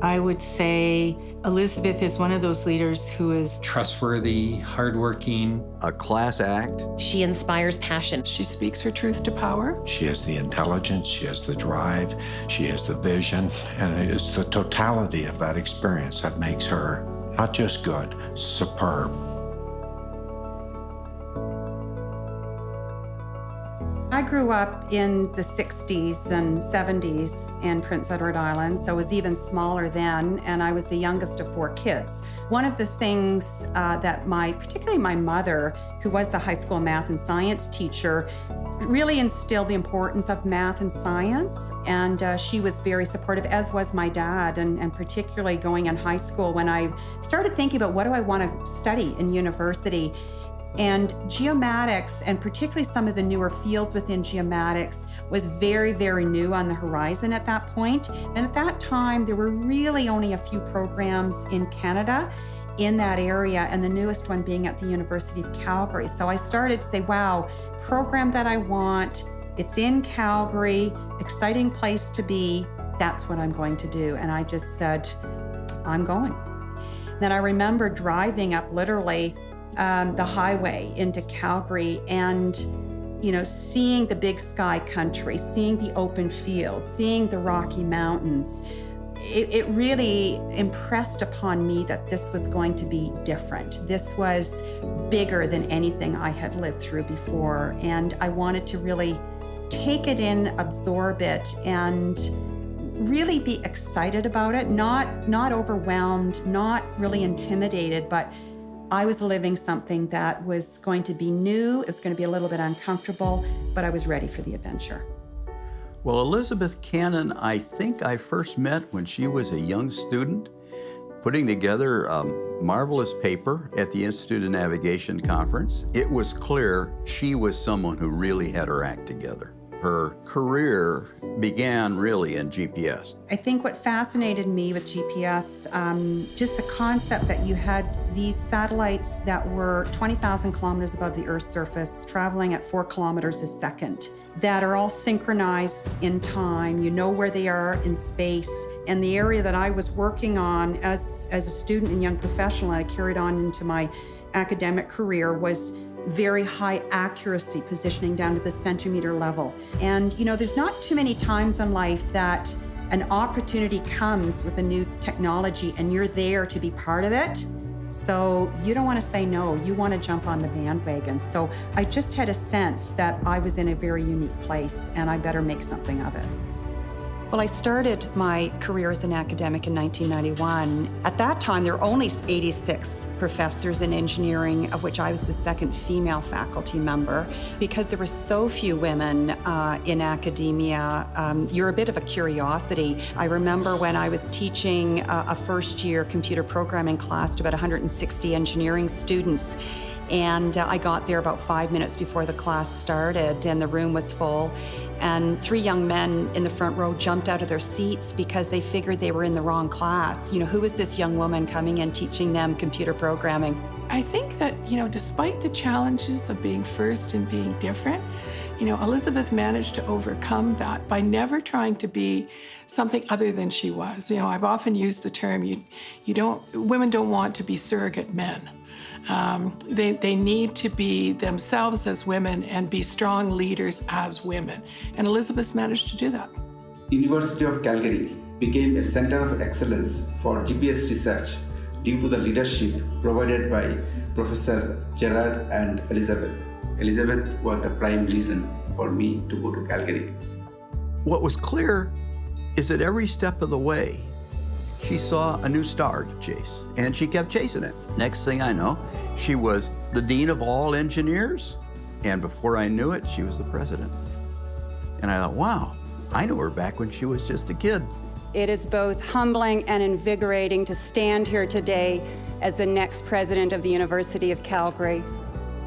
I would say Elizabeth is one of those leaders who is trustworthy, hardworking. A class act. She inspires passion. She speaks her truth to power. She has the intelligence, she has the drive, she has the vision, and it's the totality of that experience that makes her not just good, superb. I grew up in the 60s and 70s in Prince Edward Island, so I was even smaller then, and I was the youngest of 4 kids. One of the things that particularly my mother, who was the high school math and science teacher, really instilled the importance of math and science, and she was very supportive, as was my dad, and particularly going in high school when I started thinking about what do I want to study in university. And geomatics, and particularly some of the newer fields within geomatics, was very, very new on the horizon at that point. And at that time, there were really only a few programs in Canada in that area, and the newest one being at the University of Calgary. So I started to say, wow, program that I want, it's in Calgary, exciting place to be, that's what I'm going to do. And I just said, I'm going. Then I remember driving up literally the highway into Calgary and, seeing the big sky country, seeing the open fields, seeing the Rocky Mountains. It really impressed upon me that this was going to be different. This was bigger than anything I had lived through before. And I wanted to really take it in, absorb it, and really be excited about it, not overwhelmed, not really intimidated, but I was living something that was going to be new, it was going to be a little bit uncomfortable, but I was ready for the adventure. Well, Elizabeth Cannon, I think I first met when she was a young student, putting together a marvelous paper at the Institute of Navigation conference. It was clear she was someone who really had her act together. Her career began really in GPS. I think what fascinated me with GPS, just the concept that you had these satellites that were 20,000 kilometers above the Earth's surface, traveling at 4 kilometers a second, that are all synchronized in time. You know where they are in space. And the area that I was working on as a student and young professional, and I carried on into my academic career, was very high accuracy, positioning down to the centimeter level. And there's not too many times in life that an opportunity comes with a new technology and you're there to be part of it. So you don't want to say no, you want to jump on the bandwagon. So I just had a sense that I was in a very unique place and I better make something of it. Well, I started my career as an academic in 1991. At that time, there were only 86 professors in engineering, of which I was the second female faculty member. Because there were so few women in academia, you're a bit of a curiosity. I remember when I was teaching a first-year computer programming class to about 160 engineering students, and I got there about 5 minutes before the class started, and the room was full. And 3 young men in the front row jumped out of their seats because they figured they were in the wrong class. Who was this young woman coming in teaching them computer programming? I think that, despite the challenges of being first and being different, Elizabeth managed to overcome that by never trying to be something other than she was. I've often used the term, women don't want to be surrogate men. They need to be themselves as women and be strong leaders as women. And Elizabeth managed to do that. University of Calgary became a center of excellence for GPS research due to the leadership provided by Professor Gerard and Elizabeth. Elizabeth was the prime reason for me to go to Calgary. What was clear is that every step of the way, she saw a new star to chase, and she kept chasing it. Next thing I know, she was the dean of all engineers, and before I knew it, she was the president. And I thought, wow, I knew her back when she was just a kid. It is both humbling and invigorating to stand here today as the next president of the University of Calgary.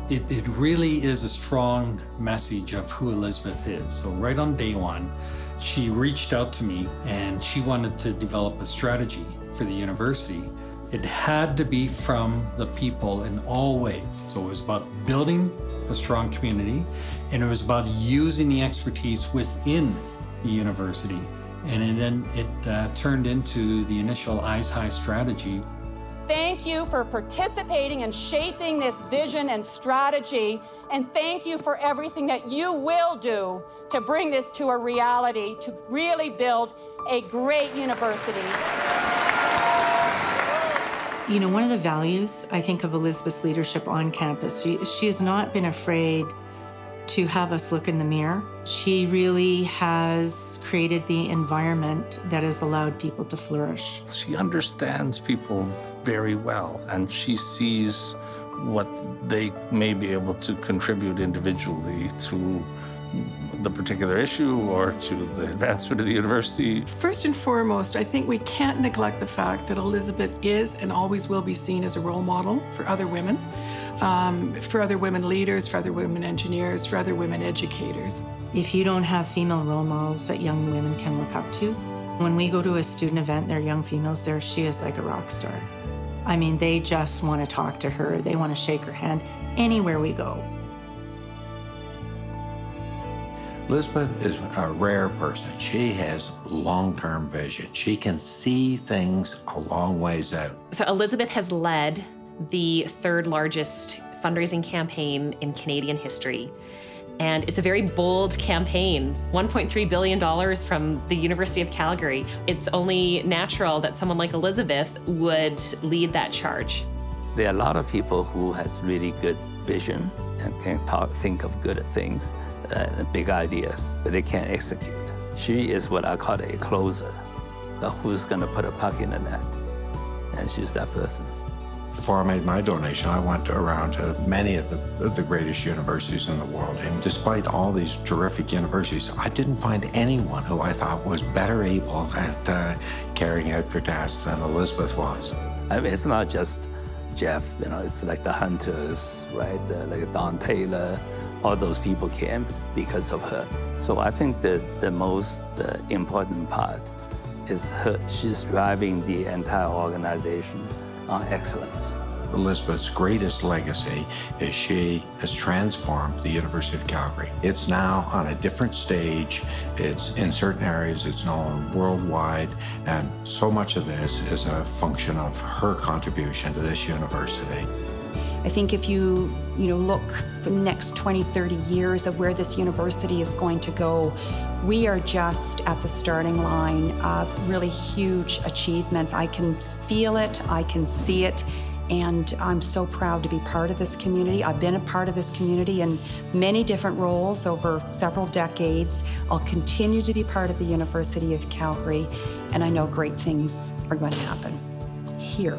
It really is a strong message of who Elizabeth is. So right on day one, she reached out to me and she wanted to develop a strategy for the university. It had to be from the people in all ways. So it was about building a strong community, and it was about using the expertise within the university And then it turned into the initial Eyes High strategy. Thank you for participating and shaping this vision and strategy, and thank you for everything that you will do to bring this to a reality, to really build a great university. You know, one of the values, I think, of Elizabeth's leadership on campus, she has not been afraid to have us look in the mirror. She really has created the environment that has allowed people to flourish. She understands people very well, and she sees what they may be able to contribute individually to the particular issue or to the advancement of the university. First and foremost, I think we can't neglect the fact that Elizabeth is and always will be seen as a role model for other women leaders, for other women engineers, for other women educators. If you don't have female role models that young women can look up to, when we go to a student event, there are young females there, she is like a rock star. I mean, they just want to talk to her. They want to shake her hand anywhere we go. Elizabeth is a rare person. She has long-term vision. She can see things a long ways out. So Elizabeth has led the third largest fundraising campaign in Canadian history. And it's a very bold campaign, $1.3 billion from the University of Calgary. It's only natural that someone like Elizabeth would lead that charge. There are a lot of people who has really good vision and can think of good things, big ideas, but they can't execute. She is what I call a closer, who's gonna put a puck in the net, and she's that person. Before I made my donation, I went around to many of the greatest universities in the world. And despite all these terrific universities, I didn't find anyone who I thought was better able at carrying out their tasks than Elizabeth was. I mean, it's not just Jeff, you know, it's like the Hunters, right? Like Don Taylor, all those people came because of her. So I think that the most important part is her. She's driving the entire organization on excellence. Elizabeth's greatest legacy is she has transformed the University of Calgary. It's now on a different stage. It's in certain areas, it's known worldwide, and so much of this is a function of her contribution to this university. I think if you look for the next 20, 30 years of where this university is going to go, we are just at the starting line of really huge achievements. I can feel it, I can see it, and I'm so proud to be part of this community. I've been a part of this community in many different roles over several decades. I'll continue to be part of the University of Calgary, and I know great things are going to happen here.